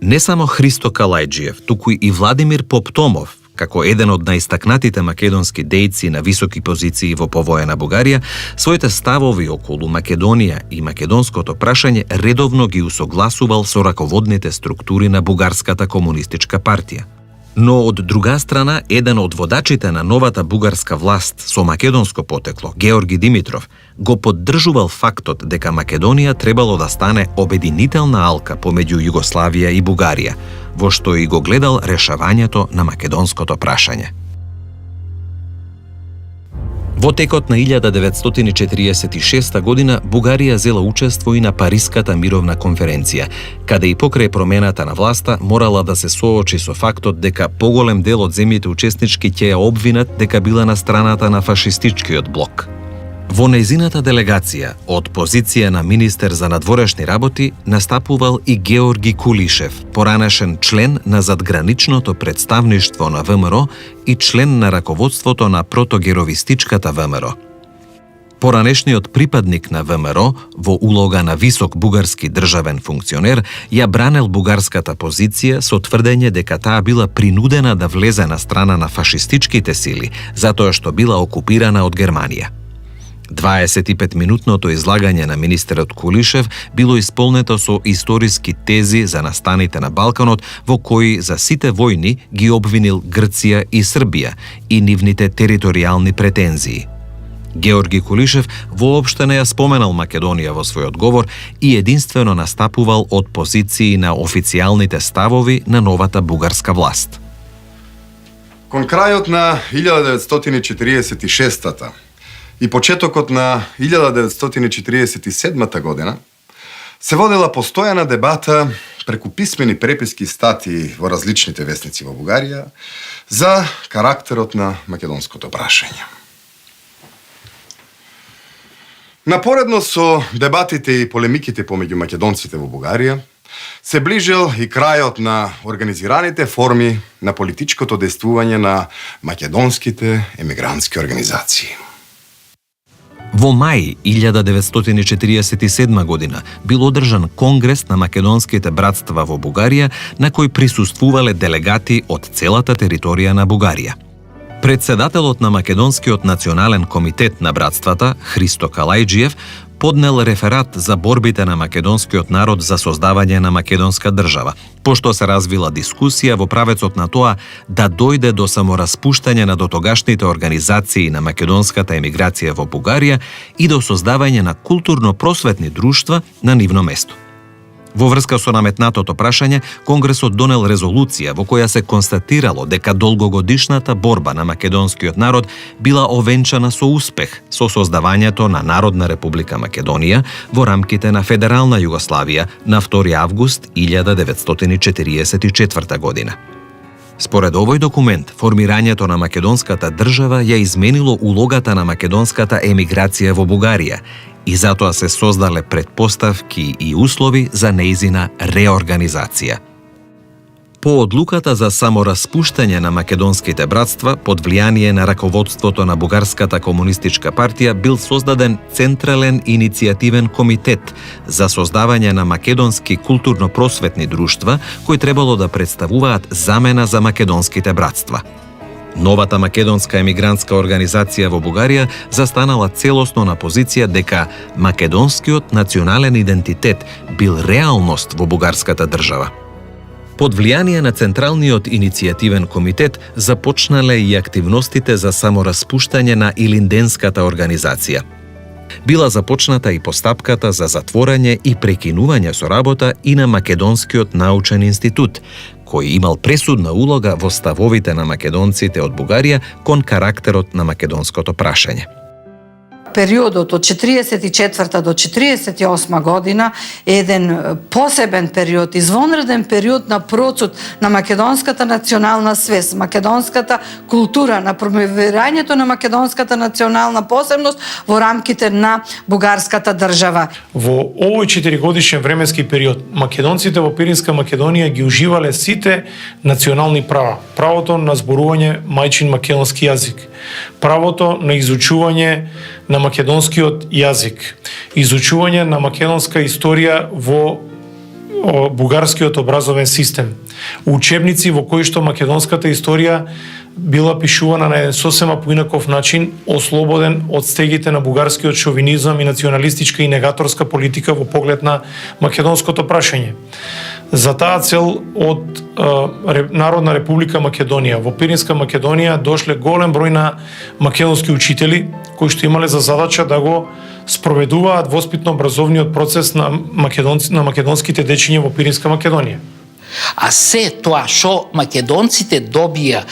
Не само Христо Калајџиев, туку и Владимир Поптомов, како еден од најстакнатите македонски дејци на високи позиции во повоена Бугарија, своите ставови околу Македонија и македонското прашање редовно ги усогласувал со раководните структури на Бугарската комунистичка партија. Но од друга страна, еден од водачите на новата бугарска власт со македонско потекло, Георги Димитров, го поддржувал фактот дека Македонија требало да стане обединителна алка помеѓу Југославија и Бугарија, во што и го гледал решавањето на македонското прашање. Во текот на 1946 година Бугарија зела учество и на Париската мировна конференција, каде и покрај промената на власта морала да се соочи со фактот дека поголем дел од земјите учеснички ќе ја обвинат дека била на страната на фашистичкиот блок. Во нејзината делегација, од позиција на министер за надворешни работи, настапувал и Георги Кулишев, поранешен член на задграничното представништво на ВМРО и член на раководството на протогеровистичката ВМРО. Поранешниот припадник на ВМРО, во улога на висок бугарски државен функционер, ја бранел бугарската позиција со тврдење дека таа била принудена да влезе на страна на фашистичките сили, затоа што била окупирана од Германија. 25-минутното излагање на министерот Кулишев било исполнето со историски тези за настаните на Балканот, во кои за сите војни ги обвинил Грција и Србија и нивните територијални претензии. Георги Кулишев воопште не ја споменал Македонија во својот говор и единствено настапувал од позиции на официјалните ставови на новата бугарска власт. Кон крајот на 1946-та и почетокот на 1947 година се водела постојана дебата преку писмени преписки и статии во различните весници во Бугарија за карактерот на македонското прашање. Напоредно со дебатите и полемиките помеѓу македонците во Бугарија, се ближел и крајот на организираните форми на политичкото действување на македонските емигрантски организации. Во мај 1947 година бил одржан Конгрес на македонските братства во Бугарија, на кој присуствувале делегати од целата територија на Бугарија. Председателот на Македонскиот национален комитет на братствата, Христо Калајџиев, поднел реферат за борбите на македонскиот народ за создавање на македонска држава, пошто се развила дискусија во правецот на тоа да дојде до самораспуштање на дотогашните организации на македонската емиграција во Бугарија и до создавање на културно-просветни друштва на нивно место. Во врска со наметнатото прашање, Конгресот донел резолуција во која се констатирало дека долгогодишната борба на македонскиот народ била овенчана со успех со создавањето на Народна република Македонија во рамките на Федерална Југославија на 2 август 1944 година. Според овој документ, формирањето на македонската држава ја изменило улогата на македонската емиграција во Бугарија и затоа се создале претпоставки и услови за нејзина реорганизација. По одлуката за самораспуштање на македонските братства под влијание на раководството на Бугарската комунистичка партија бил создаден Централен иницијативен комитет за создавање на македонски културно-просветни друштва кои требало да представуваат замена за македонските братства. Новата македонска емигрантска организација во Бугарија застанала целосно на позиција дека македонскиот национален идентитет бил реалност во бугарската држава. Под влијание на Централниот иницијативен комитет започнале и активностите за самораспуштање на Илинденската организација. Била започната и постапката за затворање и прекинување со работа и на Македонскиот научен институт, кој имал пресудна улога во ставовите на македонците од Бугарија кон карактерот на македонското прашање. Периодот од 44 до 48 година е еден посебен период, извонреден период на процут на македонската национална свест, македонската култура, на промовирањето на македонската национална посебност во рамките на бугарската држава. Во овој 4-годишен временски период, македонците во Пиринска Македонија ги уживале сите национални права. Правото на зборување мајчин македонски јазик, правото на изучување на македонскиот јазик, изучување на македонска историја во бугарскиот образовен систем, учебници во кои што македонската историја била пишувана на еден сосема поинаков начин, ослободен од стегите на бугарскиот шовинизам и националистичка и негаторска политика во поглед на македонското прашање. За таа цел од Народна република Македонија во Пиринска Македонија дошле голем број на македонски учители кои што имале за задача да го спроведуваат воспитно-образовниот процес на македонските дечиња во Пиринска Македонија. А се тоа што македонците добија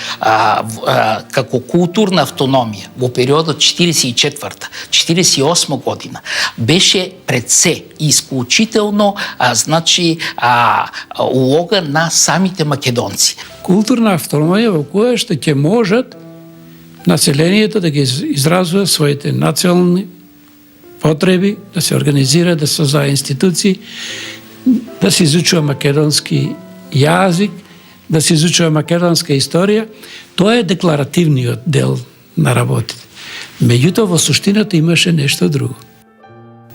како културна автономија во периодот 44-48 година беше пред се исклучително улога на самите македонци. Културна автономија во која што ќе можат населението да ги изразува своите национални потреби, да се организира, да создава институции, да се изучува македонски јазик, да се изучува македонска историја. Тоа е декларативниот дел на работите. Меѓутоа, во суштината имаше нешто друго.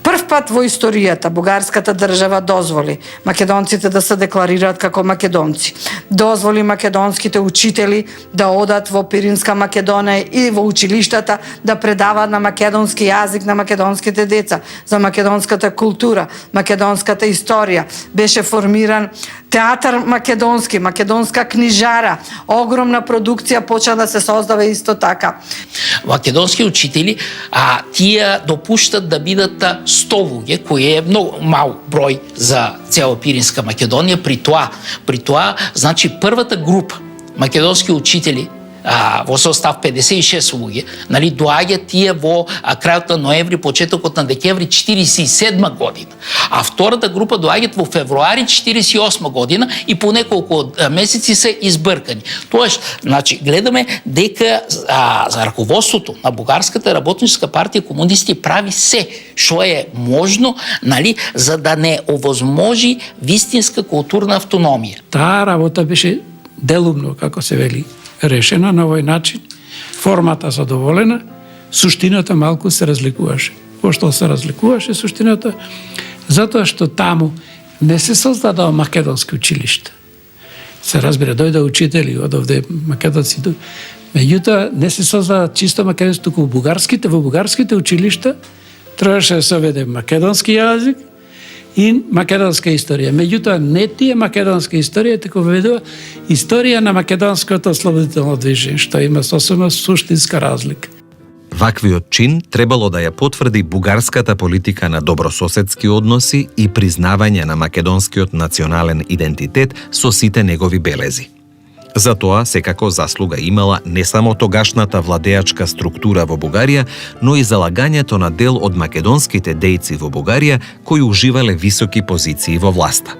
Прв пат во историјата бугарската држава дозволи македонците да се декларираат како македонци. Дозволи македонските учители да одат во Пиринска Македонија и во училиштата да предаваат на македонски јазик на македонските деца, за македонската култура, македонската историја. Беше формиран театар македонски, македонска книжара, огромна продукција почна да се создава исто така. Македонски учители, тие допуштат да бидат 100 луѓе, кој е многу мал број за цела Пиринска Македонија. При тоа, значи првата група македонски учители во состав 56 луѓе, доаѓаат тие во крајот на ноември, почетокот на декември 47 година. А втората група доаѓаат во февруари 48 година и по неколку месеци се избркани. Тоаш, гледаме дека за раководството на Бугарската работничка партија комунисти прави се што е можно, за да не овозможи вистинска културна автономија. Таа работа беше делумно, како се вели, решена на овој начин, формата задоволена, суштината малку се разликуваше. Пошто се разликуваше суштината? Затоа што таму не се создадоа македонски училишта. Се разбира, дојде учители од овде македонци, меѓутоа не се создада чисто македонски, туку во бугарските училишта требаше да се веде македонски јазик и македонска историја. Меѓутоа, не тие македонска историја, туку ведува историја на македонското ослободително движење, што има сосема суштинска разлика. Ваквиот чин требало да ја потврди бугарската политика на добрососедски односи и признавање на македонскиот национален идентитет со сите негови белези. За тоа секако заслуга имала не само тогашната владеачка структура во Бугарија, но и залагањето на дел од македонските дејци во Бугарија кои уживале високи позиции во власта.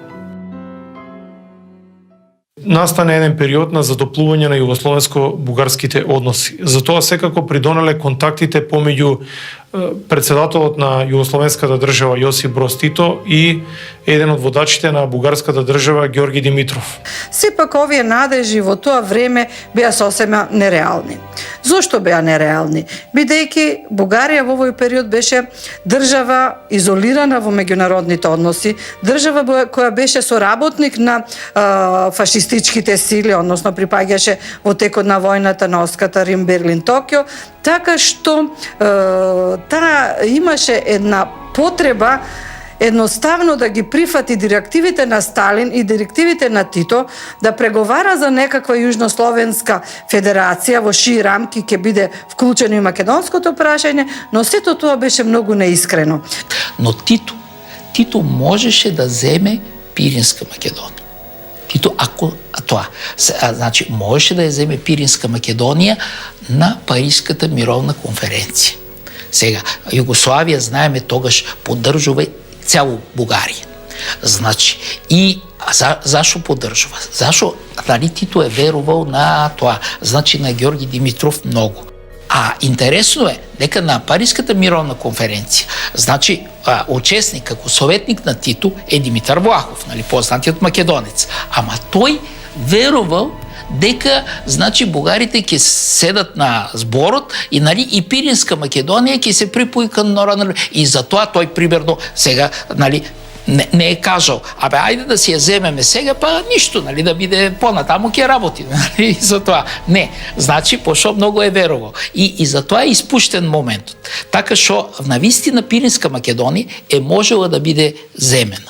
Настане еден период на затоплување на југословенско-бугарските односи. За тоа секако придонеле контактите помеѓу председателот на југословенската држава Јосип Броз Тито и еден од водачите на бугарската држава Ѓорги Димитров. Сепак овие надежи во тоа време беа сосема нереални. Зошто беа нереални? Бидејќи Бугарија во овој период беше држава изолирана во меѓународните односи, држава која беше соработник на фашистичките сили, односно припаѓаше во текот на војната на оската Рим, Берлин, Токио, така што таа имаше една потреба едноставно да ги прифати директивите на Сталин и директивите на Тито, да преговара за некаква Јужнословенска федерација во шири рамки ќе биде вклучено и македонското прашање, но сето тоа беше многу неискрено. Но Тито можеше да земе Пиринска Македонија. Тито, значи, можеше да ја земе Пиринска Македонија на Париската мировна конференција. Сега, Југославија, знаеме, тогаш поддржува цяло Бугарија. Значи, и зашо поддржува? Зашо, дали Тито е верувал на тоа? Значи, на Ѓорги Димитров многу. А интересно е дека на Париската мировна конференција, значи, учесник како советник на Тито е Димитар Влахов, нали, познатиот македонец. Ама тој верувал дека, значи, бугарите ќе седат на зборот и, нали, и Пиринска Македонија ќе се припои кон Народна. И затоа тој примерно сега, нали, не е кажал, ајде да си ја земеме сега, па ништо, нали, да биде понатаму ќе работи, нали, и затоа. Не, значи, пошто многу е верувал. И затоа е испуштен моментот. Така што, навистина Пиринска Македонија е можела да биде земена.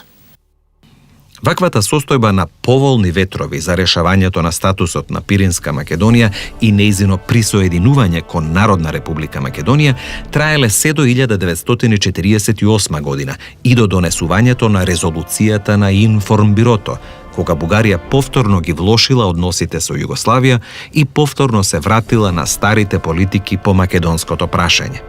Ваквата состојба на поволни ветрови за решавањето на статусот на Пиринска Македонија и нејзино присоединување кон Народна република Македонија траеле се до 1948 година и до донесувањето на резолуцијата на Информбирото, кога Бугарија повторно ги влошила односите со Југославија и повторно се вратила на старите политики по македонското прашање.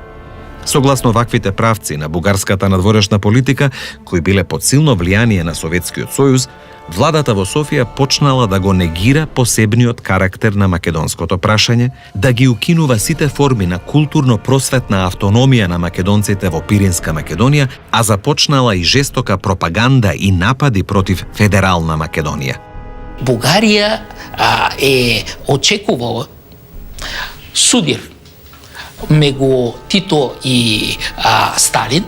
Согласно ваквите правци на бугарската надворешна политика, кои биле под силно влијание на Советскиот сојуз, владата во Софија почнала да го негира посебниот карактер на македонското прашање, да ги укинува сите форми на културно-просветна автономија на македонците во Пиринска Македонија, а започнала и жестока пропаганда и напади против Федерална Македонија. Бугарија е очекувала судир меѓу Тито и Сталин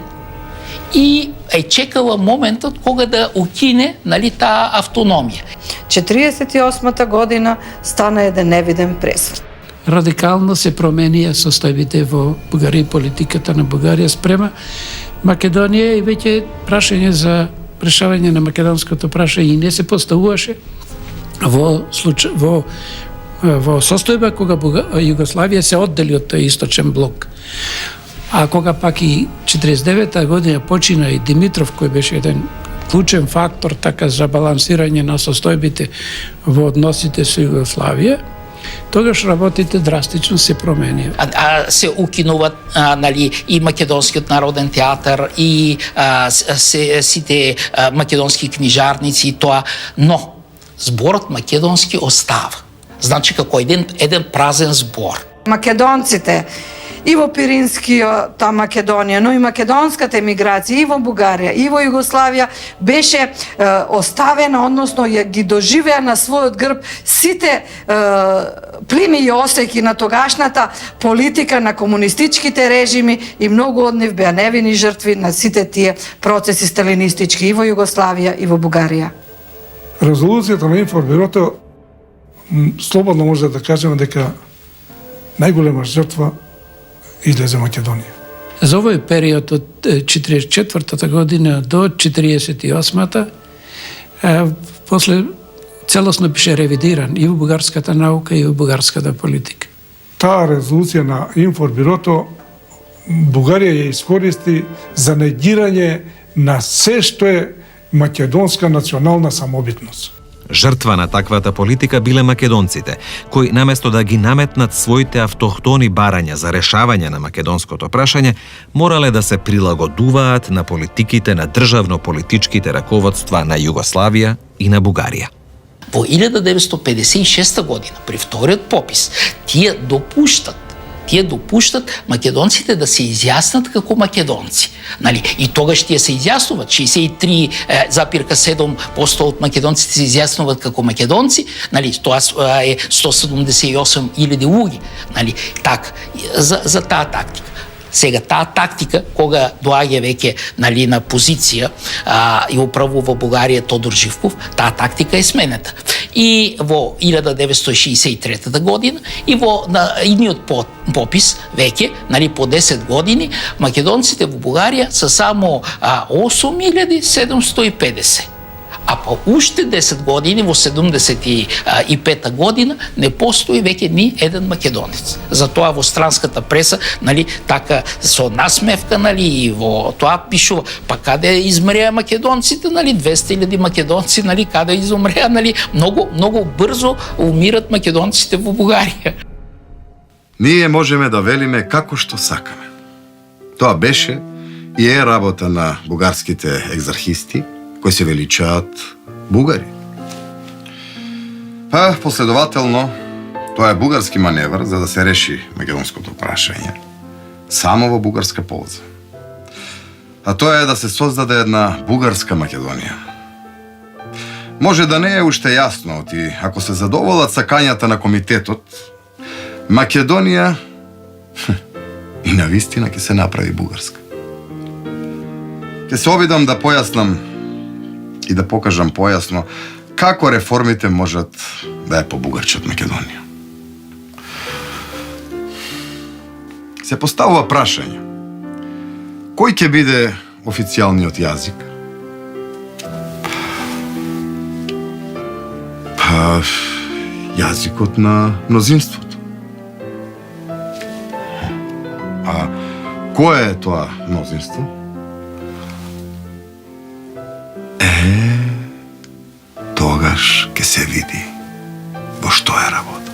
и е чекала моментот кога да укине, нали, таа автономија. 48-та година стана еден невиден пресврт. Радикално се променија состојбите во Бугарија, политиката на Бугарија спрема Македонија и веќе прашање за решавање на македонското прашање не се поставуваше во состојба кога Југославија се оддели од тој источен блок. А кога пак и 49-та година почина и Димитров, кој беше еден клучен фактор така за балансирање на состојбите во односите со Југославија, тогаш работите драстично се променија. Се укинуват, нали, и Македонскиот народен театар и сите македонски книжарници и тоа, но зборот македонски остава. Значи како еден празен збор. Македонците и во Пиринскиот Македонија, но и македонската емиграција и во Бугарија и во Југославија беше оставена, односно ја ги доживеа на својот грб сите плими и осеки на тогашната политика на комунистичките режими и многу од нив беа невини жртви на сите тие процеси сталинистички и во Југославија и во Бугарија. Резолуцијата на Информбирото слободно може да кажеме дека најголема жртва излезе Македонија. За овој период од 44-та година до 48-та после целосно беше ревидиран и во бугарската наука и во бугарската политика. Таа резолуција на Информбирото Бугарија ја искористи за негирање на се што е македонска национална самобитност. Жртва на таквата политика биле македонците, кои наместо да ги наметнат своите автохтони барања за решавање на македонското прашање, морале да се прилагодуваат на политиките на државно-политичките раководства на Југославија и на Бугарија. Во 1956 година, при вториот попис, тие допуштат тие допуштат македонците да се изјаснат како македонци. Нали? И тогаш тие се изјаснуваат. 63,7% од македонците се изјаснуваат како македонци. Нали? Тоа е 178.000 луѓе. Нали? Так, за таа тактика. Сега, таа тактика, кога доаѓа веќе на позиција и управува Бугарија Тодор Живков, таа тактика е сменета. И во 1963 година, и во идниот попис, веќе, по 10 години, македонците во Бугарија се само 8.750. А по уште 10 години, во 75 година, не постои веќе ни еден македонец. Затоа во странската преса, така со насмевка, и во тоа пишува, па каде измреа македонците, 200.000 македонци, каде изумреа, многу брзо умират македонците во Бугарија. Ние можеме да велиме како што сакаме. Тоа беше и е работа на бугарските екзархисти, кои се величаат бугари. Па, последователно, тоа е бугарски маневр за да се реши македонското прашање. Само во бугарска полза. А тоа е да се создаде една бугарска Македонија. Може да не е уште јасно, оти ако се задоволат сакањата на комитетот, Македонија и навистина ќе се направи бугарска. Ќе се обидам да појаснам и да покажам појасно како реформите можат да ја побугарчат Македонија. Се поставува прашање: кој ќе биде официјалниот јазик? Па, јазикот на мнозинството. А кој е тоа мнозинство? Тогаш ќе се види во што е работа.